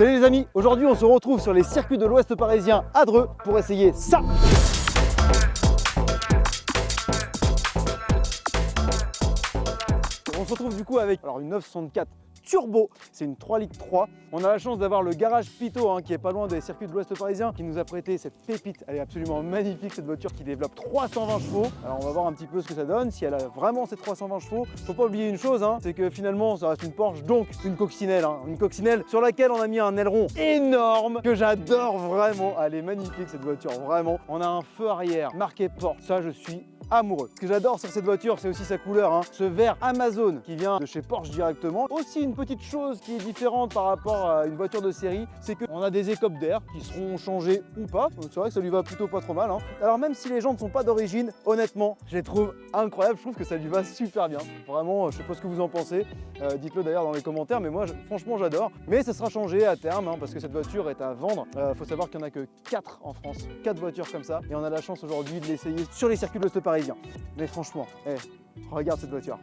Salut les amis, aujourd'hui on se retrouve sur les circuits de l'Ouest parisien à Dreux pour essayer ça. On se retrouve du coup avec une 964 Turbo, c'est une 3 litres 3. On a la chance d'avoir le garage Pito qui est pas loin des circuits de l'Ouest parisien qui nous a prêté cette pépite. Elle est absolument magnifique cette voiture qui développe 320 chevaux. Alors on va voir un petit peu ce que ça donne, si elle a vraiment ces 320 chevaux. Faut pas oublier une chose, c'est que finalement ça reste une Porsche, donc une coccinelle. Une coccinelle sur laquelle on a mis un aileron énorme que j'adore vraiment. Elle est magnifique cette voiture, vraiment. On a un feu arrière marqué Porsche, ça je suis amoureux. Ce que j'adore sur cette voiture, c'est aussi sa couleur, ce vert Amazon qui vient de chez Porsche directement. Aussi une petite chose qui est différente par rapport à une voiture de série, c'est qu'on a des écopes d'air qui seront changées ou pas. C'est vrai que ça lui va plutôt pas trop mal. Alors même si les jantes ne sont pas d'origine, honnêtement, je les trouve incroyables. Je trouve que ça lui va super bien. Vraiment, je sais pas ce que vous en pensez. Dites-le d'ailleurs dans les commentaires, mais moi franchement j'adore. Mais ça sera changé à terme parce que cette voiture est à vendre. Faut savoir qu'il n'y en a que 4 en France, 4 voitures comme ça. Et on a la chance aujourd'hui de l'essayer sur les circuits de l'Ouest parisien. Mais franchement, regarde cette voiture.